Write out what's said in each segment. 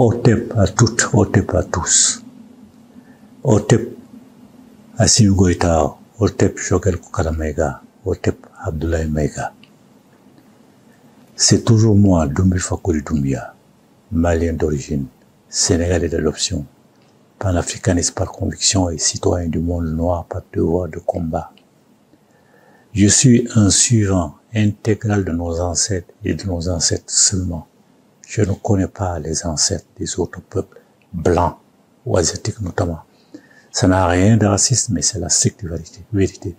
Otep à toutes, Otep à tous. Otep Assimi Goïta, Otep Choguel Koukala Maïga, Otep Abdoulaye Maïga. C'est toujours moi, Doumbé Fakoli Doumbia, malien d'origine, sénégalais d'adoption, panafricaniste par conviction et citoyen du monde noir par devoir de combat. Je suis un suivant intégral de nos ancêtres et de nos ancêtres seulement. Je ne connais pas les ancêtres des autres peuples, blancs ou asiatiques notamment. Ça n'a rien de raciste, mais c'est la stricte vérité.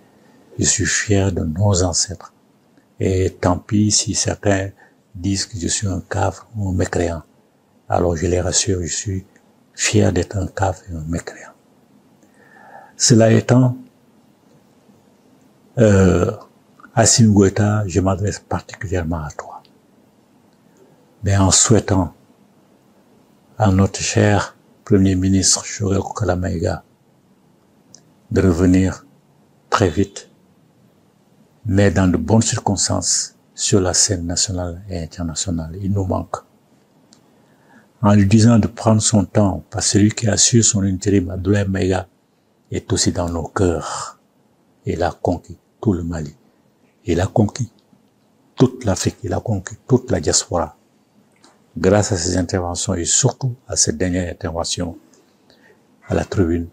Je suis fier de nos ancêtres. Et tant pis si certains disent que je suis un cave ou un mécréant. Alors je les rassure, je suis fier d'être un cave et un mécréant. Cela étant, Assimi Goïta, je m'adresse particulièrement à toi. Mais en souhaitant à notre cher Premier ministre Choguel Koukala Maïga de revenir très vite, mais dans de bonnes circonstances, sur la scène nationale et internationale. Il nous manque. En lui disant de prendre son temps, parce que celui qui assure son intérim, Abdoulaye Maïga, est aussi dans nos cœurs. Il a conquis tout le Mali. Il a conquis toute l'Afrique. Il a conquis toute la diaspora. Grâce à ses interventions et surtout à cette dernière intervention à la tribune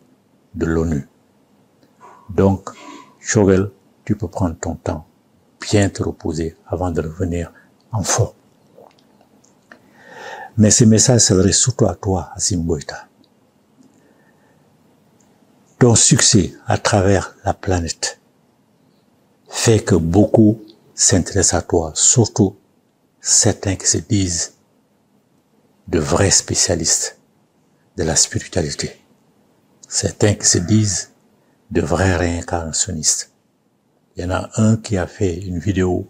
de l'ONU. Donc, Choguel, tu peux prendre ton temps, bien te reposer avant de revenir en forme. Mais ce message s'adresse surtout à toi, Assimi Goïta. Ton succès à travers la planète fait que beaucoup s'intéressent à toi, surtout certains qui se disent de vrais spécialistes de la spiritualité. Certains qui se disent de vrais réincarnationnistes. Il y en a un qui a fait une vidéo.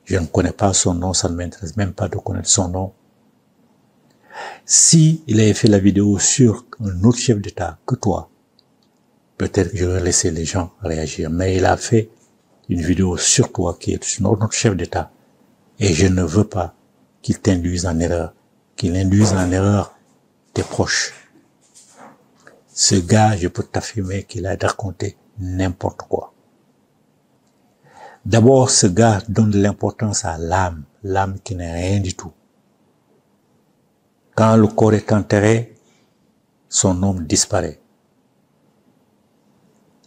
Je ne connais pas son nom, ça ne m'intéresse même pas de connaître son nom. Si il avait fait la vidéo sur un autre chef d'État que toi, peut-être que j'aurais laissé les gens réagir. Mais il a fait une vidéo sur toi qui est notre chef d'État. Et je ne veux pas qu'il t'induise en erreur, qu'il induise en erreur tes proches. Ce gars, je peux t'affirmer qu'il a raconté n'importe quoi. D'abord, ce gars donne de l'importance à l'âme, l'âme qui n'est rien du tout. Quand le corps est enterré, son âme disparaît.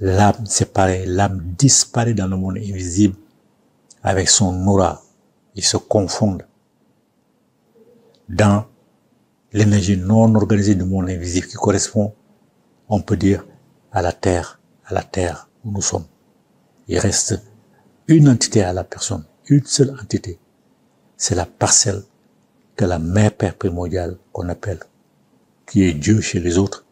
L'âme, c'est pareil, l'âme disparaît dans le monde invisible avec son aura. Ils se confondent dans l'énergie non organisée du monde invisible qui correspond, on peut dire, à la terre où nous sommes. Il reste une entité à la personne, une seule entité. C'est la parcelle que la mère père primordiale qu'on appelle, qui est Dieu chez les autres.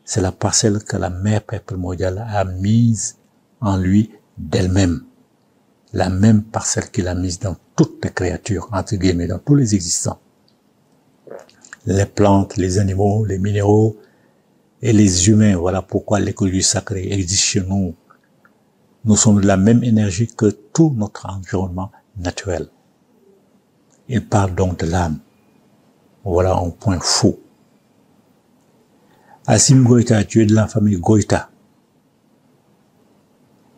C'est la parcelle que la mère père primordiale a mise en lui d'elle-même. La même parcelle qu'il a mise dans toutes les créatures, entre guillemets, dans tous les existants. Les plantes, les animaux, les minéraux et les humains. Voilà pourquoi l'écologie sacrée existe chez nous. Nous sommes de la même énergie que tout notre environnement naturel. Il parle donc de l'âme. Voilà un point faux. Assimi Goïta, tu es de la famille Goïta.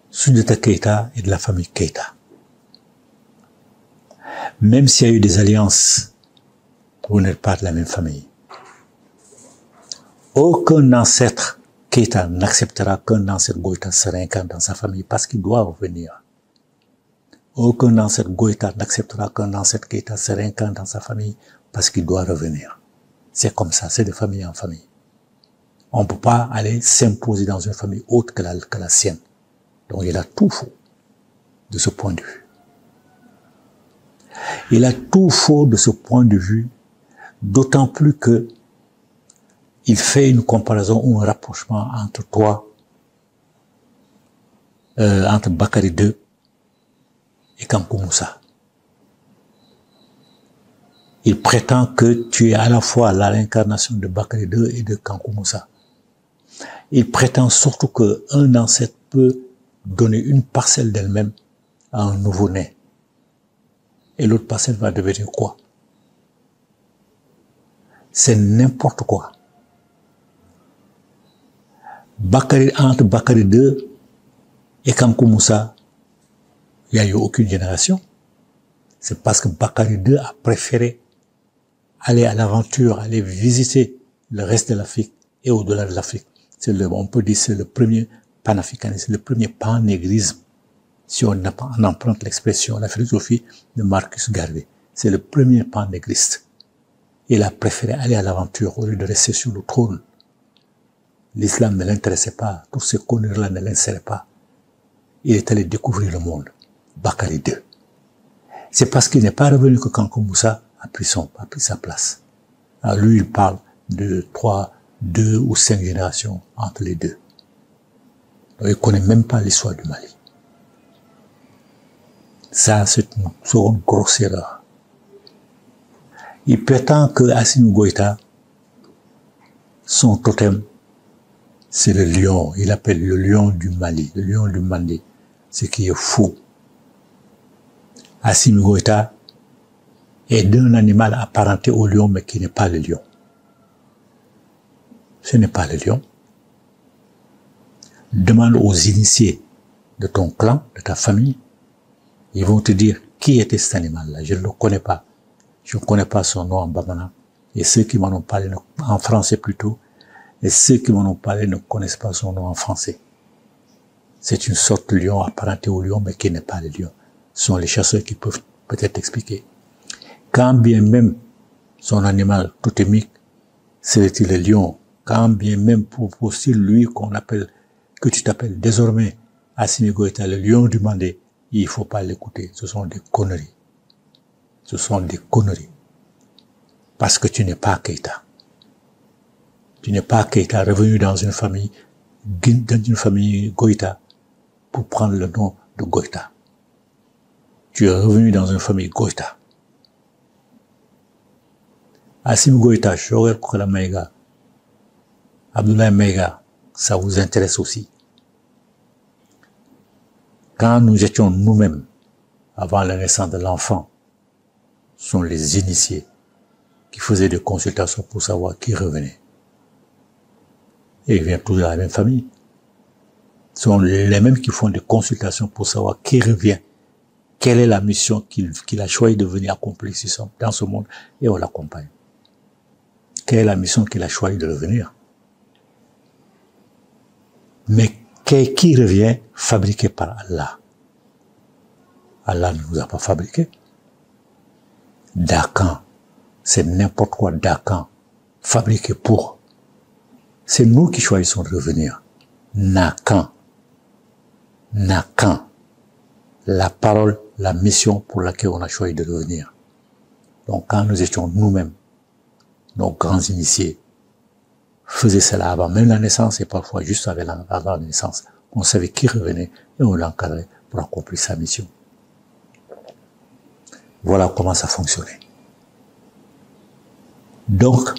Soundiata Keïta est de la famille Keïta. Même s'il y a eu des alliances, vous n'êtes pas de la même famille. Aucun ancêtre Keïta n'acceptera qu'un ancêtre Goïta se réincarne dans sa famille parce qu'il doit revenir. Aucun ancêtre Goïta n'acceptera qu'un ancêtre Keïta se réincarne dans sa famille parce qu'il doit revenir. C'est comme ça, c'est de famille en famille. On ne peut pas aller s'imposer dans une famille autre que la sienne. Donc il a tout faux de ce point de vue. Il a tout faux de ce point de vue, d'autant plus que il fait une comparaison ou un rapprochement entre toi, entre Bakary II et Kankou Moussa. Il prétend que tu es à la fois la réincarnation de Bakary II et de Kankou Moussa. Il prétend surtout qu'un ancêtre peut donner une parcelle d'elle-même à un nouveau-né. Et l'autre parcelle va devenir quoi? C'est n'importe quoi. Entre Bakary II et Kankou Moussa, il n'y a eu aucune génération. C'est parce que Bakary II a préféré aller à l'aventure, aller visiter le reste de l'Afrique et au-delà de l'Afrique. On peut dire c'est le premier panafricanisme, le premier pan-négrisme, si on emprunte l'expression, la philosophie de Marcus Garvey. C'est le premier pan-négriste. Il a préféré aller à l'aventure au lieu de rester sur le trône. L'islam ne l'intéressait pas, tous ces conneries-là ne l'intéressaient pas. Il est allé découvrir le monde. Bakary II. C'est parce qu'il n'est pas revenu que Kankou Moussa a pris sa place. Alors lui, il parle de 2 ou 5 générations entre les deux. Donc, il ne connaît même pas l'histoire du Mali. Ça, c'est une seconde grosse erreur. Il prétend que Assimi Goïta, son totem, c'est le lion. Il appelle le lion du Mali, le lion du Mandé, ce qui est faux. Assimi Goïta est d'un animal apparenté au lion, mais qui n'est pas le lion. Ce n'est pas le lion. Demande aux initiés de ton clan, de ta famille, ils vont te dire qui était cet animal-là. Je ne le connais pas. Je ne connais pas son nom en bamana. Et ceux qui m'en ont parlé, en français plutôt, et ceux qui m'en ont parlé ne connaissent pas son nom en français. C'est une sorte de lion apparenté au lion, mais qui n'est pas le lion. Ce sont les chasseurs qui peuvent peut-être expliquer. Quand bien même son animal totémique, serait-il le lion, quand bien même pour lui qu'on appelle, que tu t'appelles désormais Assimi Goïta, le lion du Mandé, il ne faut pas l'écouter. Ce sont des conneries. Ce sont des conneries. Parce que tu n'es pas Keïta. Tu n'es pas Keïta revenu dans une famille Goïta pour prendre le nom de Goïta. Tu es revenu dans une famille Goïta. Assimi Goïta, Choguel Kokala Maïga, Abdoulaye Maïga, ça vous intéresse aussi. Quand nous étions nous-mêmes, avant la naissance de l'enfant, sont les initiés qui faisaient des consultations pour savoir qui revenait. Et ils viennent tous de la même famille. Ce sont les mêmes qui font des consultations pour savoir qui revient, quelle est la mission qu'il a choisi de venir accomplir dans ce monde, et on l'accompagne. Quelle est la mission qu'il a choisi de revenir? Mais qui revient fabriqué par Allah? Allah ne nous a pas fabriqué. Dakan, c'est n'importe quoi Dakan, fabriqué pour. C'est nous qui choisissons de revenir. Nakan, la parole, la mission pour laquelle on a choisi de revenir. Donc quand nous étions nous-mêmes, nos grands initiés, faisaient cela avant même la naissance et parfois juste avant la naissance. On savait qui revenait et on l'encadrait pour accomplir sa mission. Voilà comment ça fonctionnait. Donc,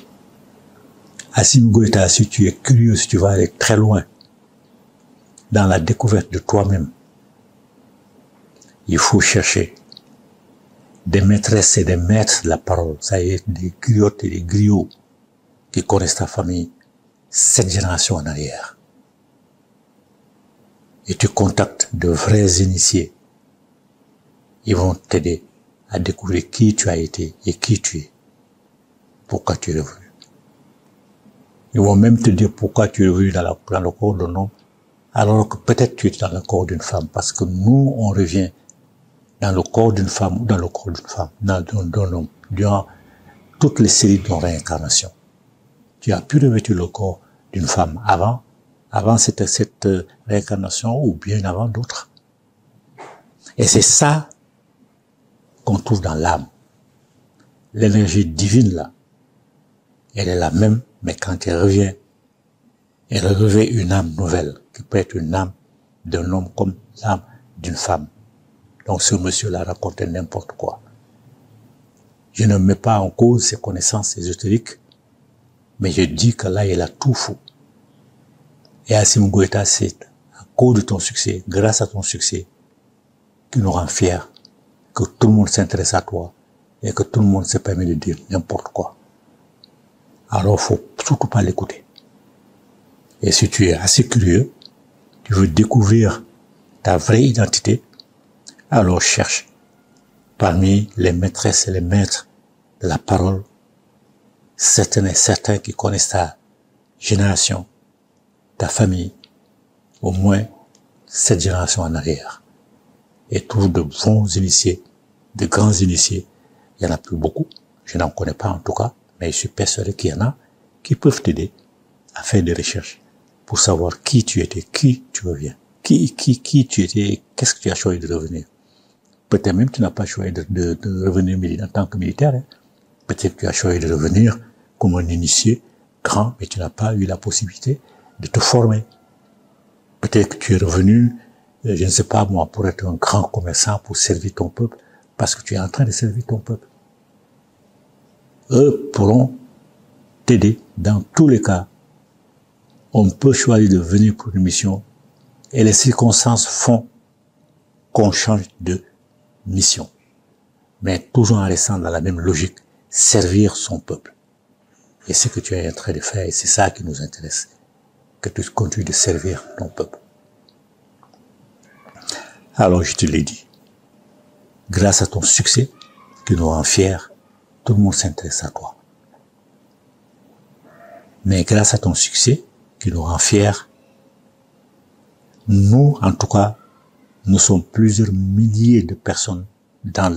Assimi Goïta, si tu es curieux, si tu vas aller très loin dans la découverte de toi-même, il faut chercher des maîtresses et des maîtres de la parole. Ça y est, des griottes et des griots qui connaissent ta famille 7 générations en arrière. Et tu contactes de vrais initiés. Ils vont t'aider à découvrir qui tu as été et qui tu es. Pourquoi tu es revenu. Ils vont même te dire pourquoi tu es revenu dans le corps d'un homme, alors que peut-être tu es dans le corps d'une femme. Parce que nous, on revient dans le corps d'une femme ou dans le corps d'une femme, d'un homme, durant toutes les séries de réincarnation. Tu as pu revêtir le corps d'une femme avant cette réincarnation ou bien avant d'autres. Et c'est ça qu'on trouve dans l'âme. L'énergie divine là, elle est la même, mais quand elle revient une âme nouvelle, qui peut être une âme d'un homme comme l'âme d'une femme. Donc ce monsieur-là racontait n'importe quoi. Je ne mets pas en cause ses connaissances ésotériques, mais je dis que là, il a tout fou. Et Assimi Goïta, c'est à cause de ton succès, grâce à ton succès, qui nous rend fiers, que tout le monde s'intéresse à toi et que tout le monde se permet de dire n'importe quoi. alors faut surtout pas l'écouter. Et si tu es assez curieux, tu veux découvrir ta vraie identité, alors cherche parmi les maîtresses et les maîtres de la parole, certains et certains qui connaissent ta génération, ta famille, au moins 7 générations en arrière. Et trouve de bons initiés, de grands initiés. Il n'y en a plus beaucoup, je n'en connais pas en tout cas, mais je suis persuadé qu'il y en a qui peuvent t'aider à faire des recherches pour savoir qui tu étais, qui tu reviens, qui tu étais, qu'est-ce que tu as choisi de devenir. Peut-être même tu n'as pas choisi de revenir en tant que militaire. Hein. Peut-être que tu as choisi de revenir comme un initié grand, mais tu n'as pas eu la possibilité de te former. Peut-être que tu es revenu, je ne sais pas moi, pour être un grand commerçant, pour servir ton peuple, parce que tu es en train de servir ton peuple. Eux pourront t'aider dans tous les cas. On peut choisir de venir pour une mission et les circonstances font qu'on change de mission. Mais toujours en restant dans la même logique, servir son peuple. Et c'est ce que tu es en train de faire et c'est ça qui nous intéresse. Que tu continues de servir ton peuple. Alors je te l'ai dit, grâce à ton succès qui nous rend fiers, tout le monde s'intéresse à toi. Mais grâce à ton succès qui nous rend fiers, nous, en tout cas, nous sommes plusieurs milliers de personnes en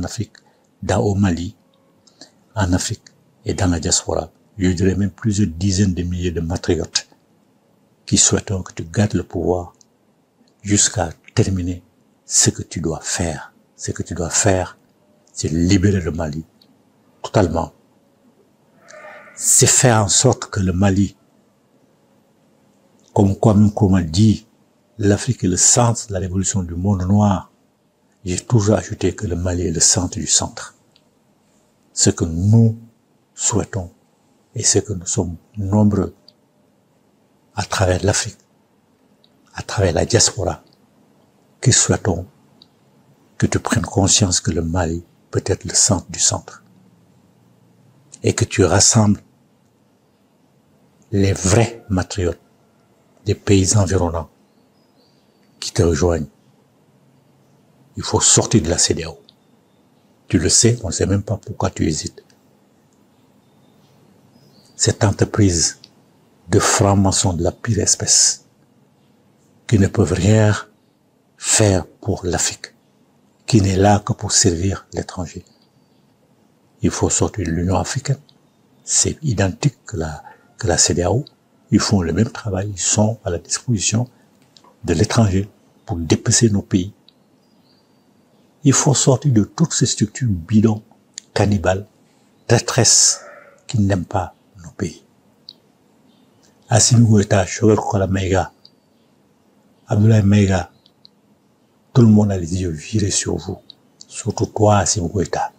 Afrique, au Mali, en Afrique et dans la diaspora. Je dirais même plusieurs dizaines de milliers de patriotes qui souhaitent que tu gardes le pouvoir jusqu'à terminer ce que tu dois faire. Ce que tu dois faire, c'est libérer le Mali totalement. C'est faire en sorte que le Mali, comme on dit, l'Afrique est le centre de la révolution du monde noir. J'ai toujours ajouté que le Mali est le centre du centre. Ce que nous souhaitons et ce que nous sommes nombreux à travers l'Afrique, à travers la diaspora, qui souhaitons que tu prennes conscience que le Mali peut être le centre du centre et que tu rassembles les vrais patriotes des pays environnants qui te rejoignent. Il faut sortir de la CEDEAO. Tu le sais, on ne sait même pas pourquoi tu hésites. Cette entreprise de francs-maçons de la pire espèce qui ne peuvent rien faire pour l'Afrique, qui n'est là que pour servir l'étranger. Il faut sortir de l'Union africaine. C'est identique que la CEDEAO. Ils font le même travail. Ils sont à la disposition de l'étranger pour dépecer nos pays. Il faut sortir de toutes ces structures bidons, cannibales, traîtresses, qui n'aiment pas nos pays. Assimi Goïta, Choguel Kokola Maïga, Abdoulaye Maïga, tout le monde a les yeux virés sur vous, surtout toi, Assimi Goïta.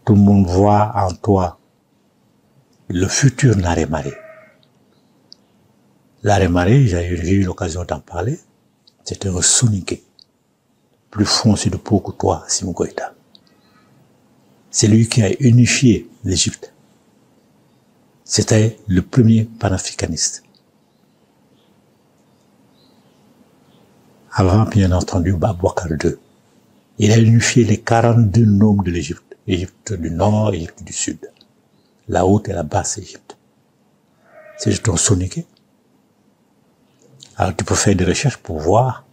Tout le monde voit en toi le futur Naré Maré. Naré Maré, j'ai eu l'occasion d'en parler, c'était un Soninké, plus foncé de peau que toi, Assimi Goïta. C'est lui qui a unifié l'Égypte. C'était le premier panafricaniste. Avant, bien entendu, Babouakar II. Il a unifié les 42 noms de l'Égypte. Égypte du Nord, Égypte du Sud. La haute et la basse Égypte. C'est ton Soninké. Alors tu peux faire des recherches pour voir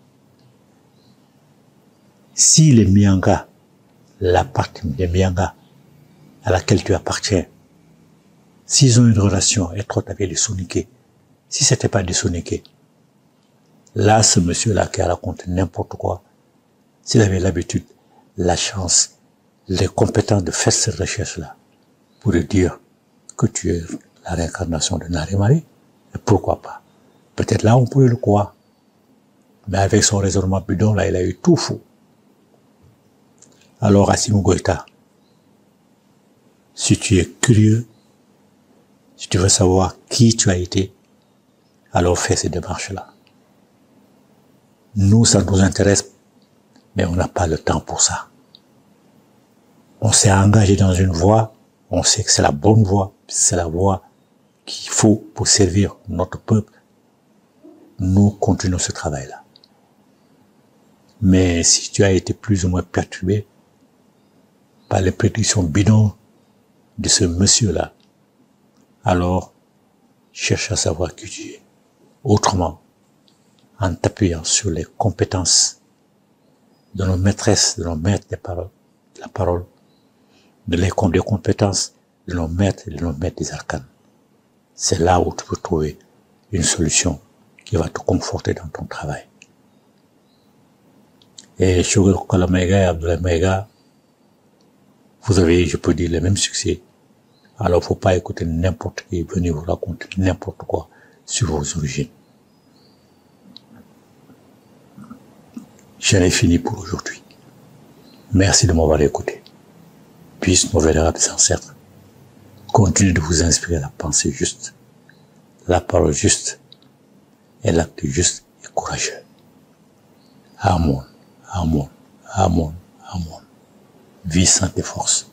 si les Mianga, la partie des Mianga à laquelle tu appartiens, s'ils ont une relation étroite avec les Soninké, si c'était pas des Soninké, là, ce monsieur-là qui raconte n'importe quoi, s'il avait l'habitude, la chance, les compétences de faire cette recherche-là, pour dire que tu es la réincarnation de Naré Maré, et pourquoi pas. Peut-être là, on pourrait le croire. Mais avec son raisonnement bidon, là, il a eu tout fou. Alors, Assimi Goïta, si tu es curieux, si tu veux savoir qui tu as été, alors fais ces démarches-là. Nous, ça nous intéresse, mais on n'a pas le temps pour ça. On s'est engagé dans une voie, on sait que c'est la bonne voie, c'est la voie qu'il faut pour servir notre peuple. Nous continuons ce travail-là. Mais si tu as été plus ou moins perturbé par les prédictions bidons de ce monsieur-là, alors cherche à savoir qui tu es. Autrement, en t'appuyant sur les compétences de nos maîtresses, de nos maîtres de la parole, des compétences de nos maîtres et de nos maîtres des arcanes. C'est là où tu peux trouver une solution qui va te conforter dans ton travail. Et Choguel Kokala Maïga et Abdoulaye Maïga, vous avez, je peux dire, les mêmes succès. Alors, faut pas écouter n'importe qui venir vous raconter n'importe quoi sur vos origines. J'en ai fini pour aujourd'hui. Merci de m'avoir écouté. Puisse nos vénérables ancêtres continuer de vous inspirer la pensée juste, la parole juste et l'acte juste et courageux. Amen, amen, amen, amen. Vie, santé, force.